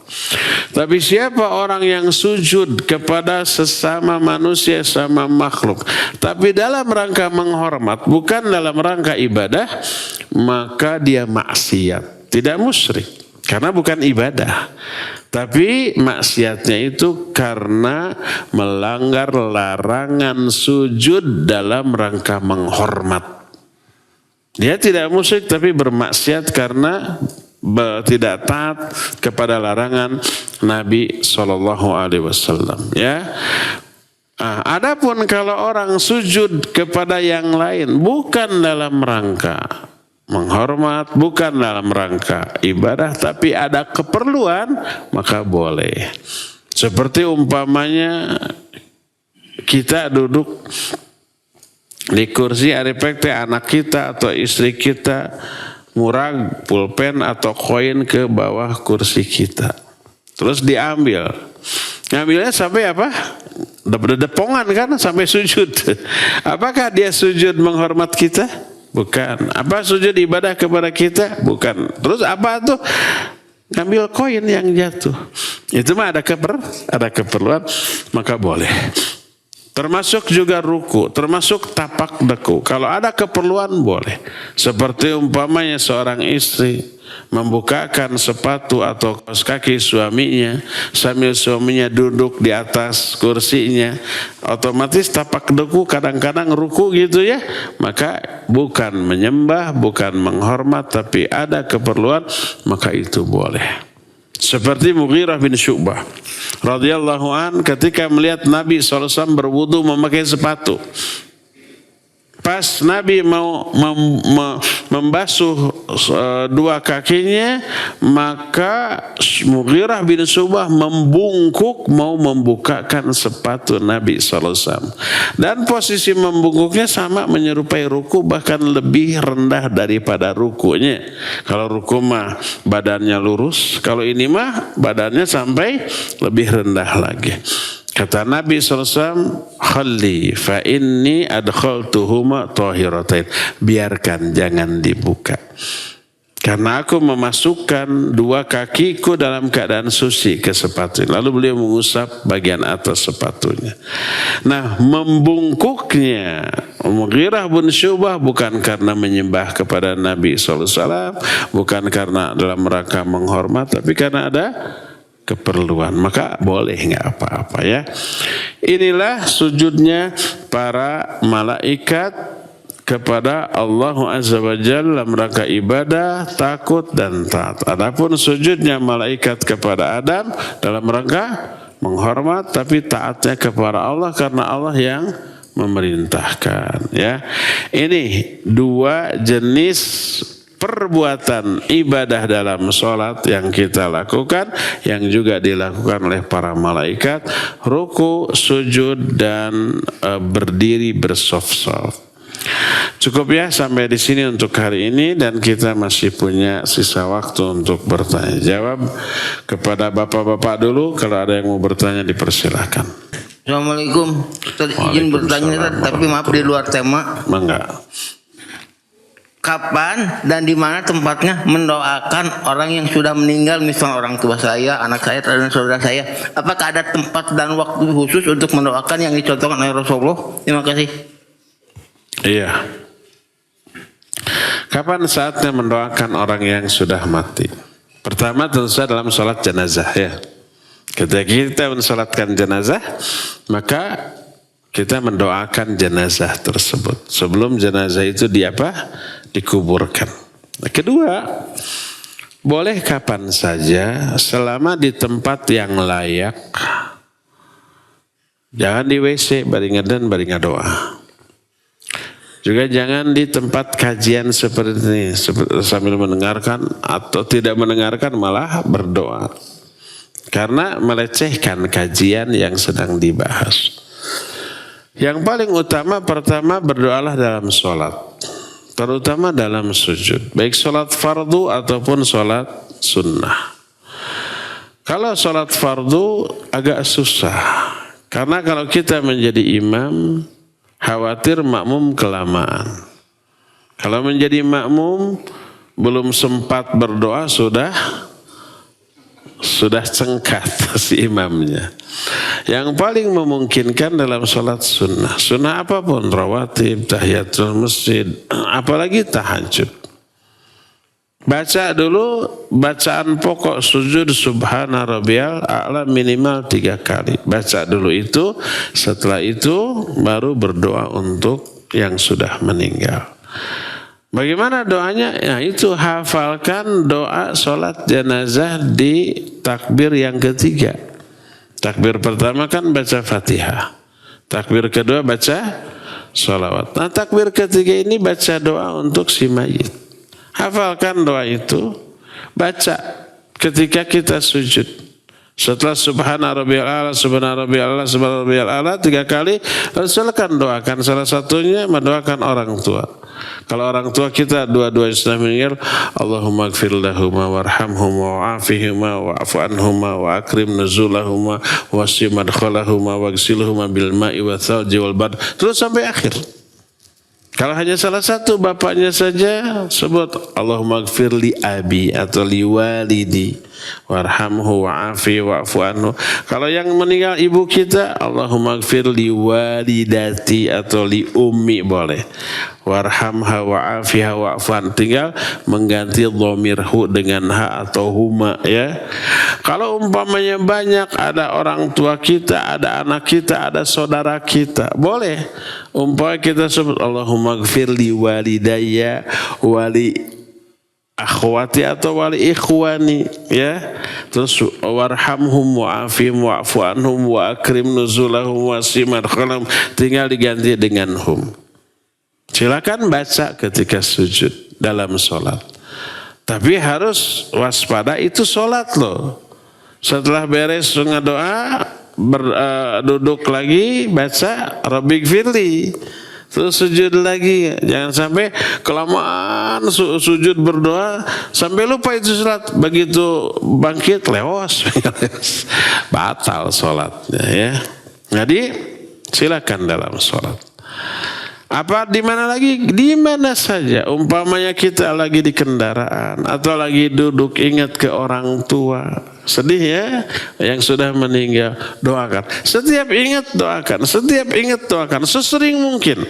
Tapi siapa orang yang sujud kepada sesama manusia, sama makhluk, tapi dalam rangka menghormat, bukan dalam rangka ibadah, maka dia maksiat, tidak musyrik. Karena bukan ibadah, tapi maksiatnya itu karena melanggar larangan sujud dalam rangka menghormat. Dia tidak musyrik tapi bermaksiat karena tidak taat kepada larangan Nabi SAW. Ya. Adapun kalau orang sujud kepada yang lain bukan dalam rangka menghormat, bukan dalam rangka ibadah, tapi ada keperluan, maka boleh. Seperti umpamanya kita duduk di kursi arepekte, anak kita atau istri kita murag pulpen atau koin ke bawah kursi kita, terus diambil. Ngambilnya sampai apa? Depongan kan, sampai sujud. Apakah dia sujud menghormat kita? Bukan. Apa sujud ibadah kepada kita? Bukan. Terus apa tuh? Ngambil koin yang jatuh. Itu mah ada keperluan, maka boleh. Termasuk juga ruku, termasuk tapak deku. Kalau ada keperluan boleh. Seperti umpamanya seorang istri membukakan sepatu atau kaos kaki suaminya sambil suaminya duduk di atas kursinya, otomatis tapak deku, kadang-kadang ruku gitu ya, maka bukan menyembah, bukan menghormat, tapi ada keperluan, maka itu boleh. Seperti Mughirah bin Syu'bah radhiyallahu an ketika melihat Nabi SAW berwudu memakai sepatu. Pas Nabi mau membasuh dua kakinya, maka Mughirah bin Syu'bah membungkuk mau membukakan sepatu Nabi SAW. Dan posisi membungkuknya sama menyerupai ruku, bahkan lebih rendah daripada rukunya. Kalau ruku mah badannya lurus, kalau ini mah badannya sampai lebih rendah lagi. Kata Nabi SAW, khalli fa inni adkhaltuhuma tahiratain. Biarkan, jangan dibuka. Karena aku memasukkan dua kakiku dalam keadaan suci ke sepatu. Lalu beliau mengusap bagian atas sepatunya. Nah, membungkuknya Mughirah bin Syu'bah bukan karena menyembah kepada Nabi SAW, bukan karena dalam rangka menghormat, tapi karena ada keperluan, maka boleh, nggak apa-apa ya. Inilah sujudnya para malaikat kepada Allah Azza wa Jalla dalam rangka ibadah, takut dan taat. Adapun sujudnya malaikat kepada Adam dalam rangka menghormat, tapi taatnya kepada Allah karena Allah yang memerintahkan ya. Ini dua jenis perbuatan ibadah dalam sholat yang kita lakukan, yang juga dilakukan oleh para malaikat, ruku, sujud, dan berdiri bersaf-saf. Cukup ya sampai di sini untuk hari ini, dan kita masih punya sisa waktu untuk bertanya jawab kepada bapak-bapak dulu. Kalau ada yang mau bertanya dipersilahkan. Assalamualaikum. Izin bertanya tapi maaf di luar tema. Mangga. Kapan dan di mana tempatnya mendoakan orang yang sudah meninggal, misalnya orang tua saya, anak saya, dan saudara saya? Apakah ada tempat dan waktu khusus untuk mendoakan yang dicontohkan oleh Rasulullah? Terima kasih. Iya. Kapan saatnya mendoakan orang yang sudah mati? Pertama tentu saja dalam sholat jenazah ya. Ketika kita mensolatkan jenazah, maka kita mendoakan jenazah tersebut sebelum jenazah itu dikuburkan. Kedua, boleh kapan saja selama di tempat yang layak. Jangan di WC bari ngadan bari ngadoa. Juga jangan di tempat kajian seperti ini sambil mendengarkan atau tidak mendengarkan malah berdoa. Karena melecehkan kajian yang sedang dibahas. Yang paling utama pertama berdoalah dalam sholat. Terutama dalam sujud. Baik sholat fardu ataupun sholat sunnah. Kalau sholat fardu agak susah. Karena kalau kita menjadi imam, khawatir makmum kelamaan. Kalau menjadi makmum, belum sempat berdoa sudah cengkat si imamnya. Yang paling memungkinkan dalam sholat sunnah. Sunnah apapun, rawatib, tahiyatul masjid, apalagi tahajud. Baca dulu bacaan pokok sujud subhana rabbiyal a'la minimal 3 kali. Baca dulu itu, setelah itu baru berdoa untuk yang sudah meninggal. Bagaimana doanya? Nah itu hafalkan doa sholat jenazah di takbir yang ketiga. Takbir pertama kan baca Fatihah. Takbir kedua baca sholawat. Nah takbir ketiga ini baca doa untuk si mayit. Hafalkan doa itu, baca ketika kita sujud. Setelah subhana rabbiyal a'la, subhana rabbiyal a'la, subhana rabbiyal a'la 3 kali, lalu silakan doakan. Salah satunya mendoakan orang tua. Kalau orang tua kita dua-duanya sudah meninggal, Allahumma gfir lahuma warhamhuma wa'afihima wa'afu anhuma wa akrim nuzulahuma wasi madkhalahuma wagsilhuma bil ma'i wa thalji wal bad. Terus sampai akhir. Kalau hanya salah satu bapaknya saja, sebut Allahumma gfir li abi atau li walidi warhamhu wa'afi wa'fu anhu. Kalau yang meninggal ibu kita, Allahumma gfir li walidati atau li ummi boleh. Warhamha wa'afiha wa'fu anhu. Tinggal mengganti dhamirhu dengan ha atau huma ya. Kalau umpamanya banyak, ada orang tua kita, ada anak kita, ada saudara kita, boleh. Umpamanya kita sebut Allahumma gfir li walidayya wali akhwati atau wali ikhwani ya. Terus warhamhum wa'afihim wa'fu anhum wa akrim nuzulahum wa simad khalam, tinggal diganti dengan hum. Silakan baca ketika sujud dalam sholat. Tapi harus waspada, itu sholat loh. Setelah beres doa, duduk lagi, baca Rabbi gfirli. Terus sujud lagi. Jangan sampai kelamaan sujud berdoa sampai lupa itu sholat. Begitu bangkit lewas. Batal sholatnya ya. Jadi silakan dalam sholat. Apa di mana lagi? Di mana saja. Umpamanya kita lagi di kendaraan atau lagi duduk, ingat ke orang tua. Sedih ya, yang sudah meninggal, doakan. Setiap ingat doakan, setiap ingat doakan, sesering mungkin.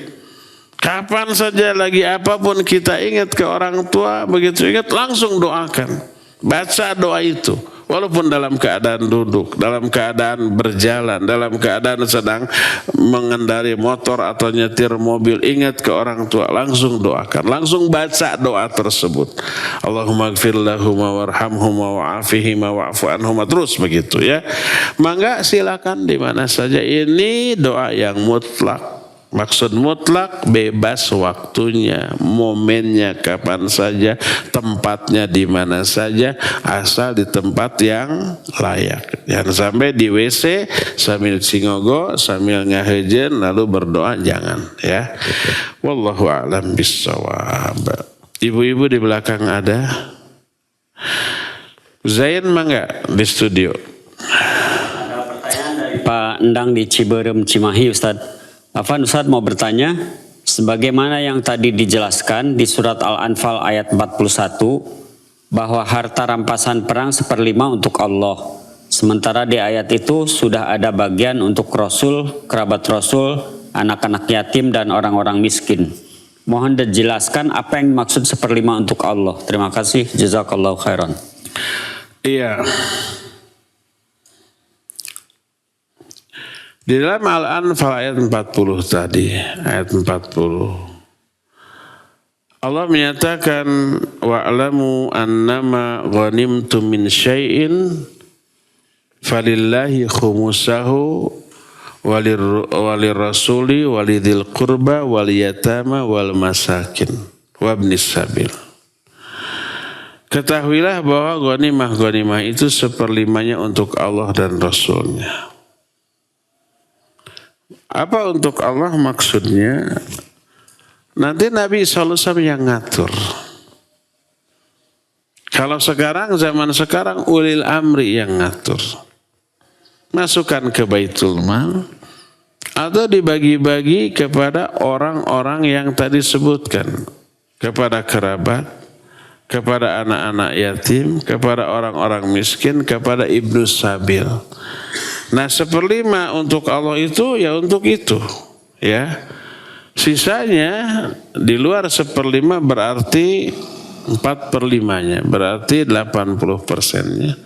Kapan saja lagi apapun kita ingat ke orang tua, begitu ingat langsung doakan. Baca doa itu. Walaupun dalam keadaan duduk, dalam keadaan berjalan, dalam keadaan sedang mengendari motor atau nyetir mobil, ingat ke orang tua, langsung doakan, langsung baca doa tersebut. Allahumma gfir lahuma warhamhuma wa'afihima wa'fu anhuma, terus begitu ya. Mangga silakan di mana saja, ini doa yang mutlak. Maksud mutlak bebas waktunya, momennya kapan saja, tempatnya di mana saja, asal di tempat yang layak. Jangan sampai di WC sambil singogo, sambil ngahejen lalu berdoa, jangan ya. Wallahu a'lam bissawab. Ibu-ibu di belakang ada? Zain mangga di studio. Ada pertanyaan dari Pak Endang di Ciberem, Cimahi, Ustadz. Afan, Ustadz mau bertanya, sebagaimana yang tadi dijelaskan di surat Al-Anfal ayat 41, bahwa harta rampasan perang 1/5 untuk Allah. Sementara di ayat itu sudah ada bagian untuk Rasul, kerabat Rasul, anak-anak yatim, dan orang-orang miskin. Mohon dijelaskan apa yang maksud 1/5 untuk Allah. Terima kasih, jazakallahu khairan. Iya. Di dalam Al-Anfal ayat 40 tadi, ayat 40. Allah menyatakan wa'lamu annama ghanimtum min syai'in falillahi khumusahu walirrasuli walidhil qurba wal yatama wal masakin wabnis sabil. Ketahuilah bahwa ghanimah itu 1/5 untuk Allah dan Rasulnya. Apa untuk Allah maksudnya? Nanti Nabi SAW yang ngatur. Kalau sekarang, zaman sekarang ulil amri yang ngatur. Masukkan ke Baitul Mal atau dibagi-bagi kepada orang-orang yang tadi sebutkan. Kepada kerabat, kepada anak-anak yatim, kepada orang-orang miskin, kepada ibnu sabil. Nah 1/5 untuk Allah itu ya untuk itu ya. Sisanya di luar 1/5 berarti 4/5-nya, berarti 80%-nya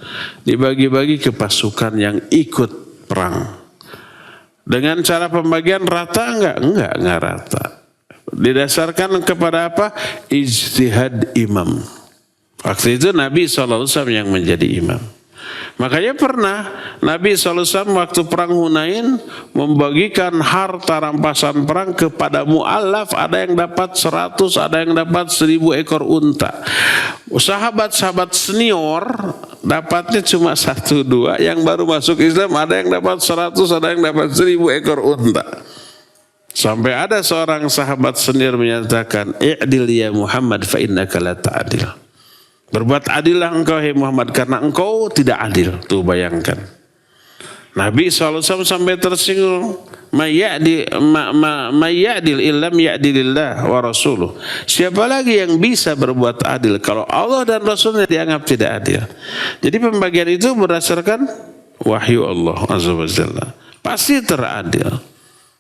dibagi-bagi ke pasukan yang ikut perang. Dengan cara pembagian rata enggak rata. Didasarkan kepada apa? Ijtihad imam. Waktu itu Nabi SAW yang menjadi imam. Makanya pernah Nabi SAW waktu perang Hunain membagikan harta rampasan perang kepada mu'allaf, ada yang dapat 100, ada yang dapat 1000 ekor unta. Sahabat-sahabat senior dapatnya cuma 1-2, yang baru masuk Islam ada yang dapat 100, ada yang dapat 1000 ekor unta. Sampai ada seorang sahabat senior menyatakan, "I'dil ya Muhammad fa innaka la ta'dil." Berbuat adillah engkau hai Muhammad karena engkau tidak adil. Tuh bayangkan. Nabi SAW sampai tersinggung. Mayyadil illam ya'dilillah wa rasuluh. Siapa lagi yang bisa berbuat adil kalau Allah dan Rasulnya dianggap tidak adil. Jadi pembagian itu berdasarkan wahyu Allah Azza wa Jalla. Pasti teradil.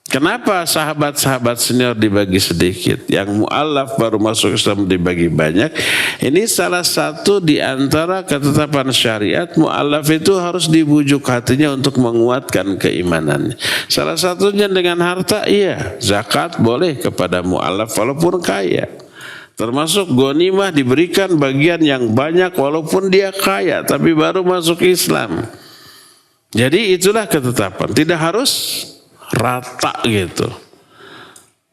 Kenapa sahabat-sahabat senior dibagi sedikit, yang mu'allaf baru masuk Islam dibagi banyak? Ini salah satu di antara ketetapan syariat. Mu'allaf itu harus dibujuk hatinya untuk menguatkan keimanannya. Salah satunya dengan harta, iya, zakat boleh kepada mu'allaf walaupun kaya. Termasuk ghanimah diberikan bagian yang banyak walaupun dia kaya tapi baru masuk Islam. Jadi itulah ketetapan, tidak harus rata gitu.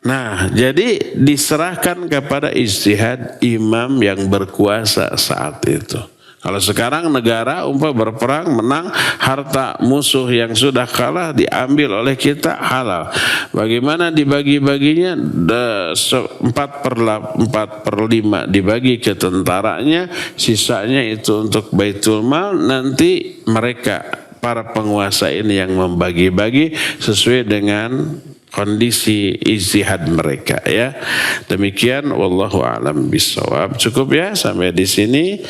Nah, jadi diserahkan kepada ijtihad imam yang berkuasa saat itu. Kalau sekarang negara berperang menang, harta musuh yang sudah kalah diambil oleh kita halal. Bagaimana dibagi-baginya? 4/5 dibagi ke tentaranya, sisanya itu untuk Baitul Mal. Nanti mereka para penguasa ini yang membagi-bagi sesuai dengan kondisi ijtihad mereka ya. Demikian wallahu a'lam bissawab. Cukup ya sampai di sini.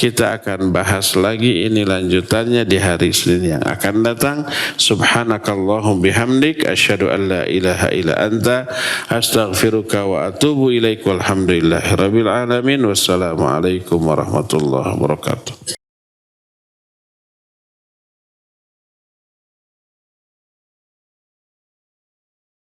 Kita akan bahas lagi ini lanjutannya di hari Senin yang akan datang. Subhanakallahum bihamdik asyhadu an la ilaha illa anta astaghfiruka wa atubu ilaik. Walhamdulillahirabbil alamin. Wassalamualaikum warahmatullahi wabarakatuh.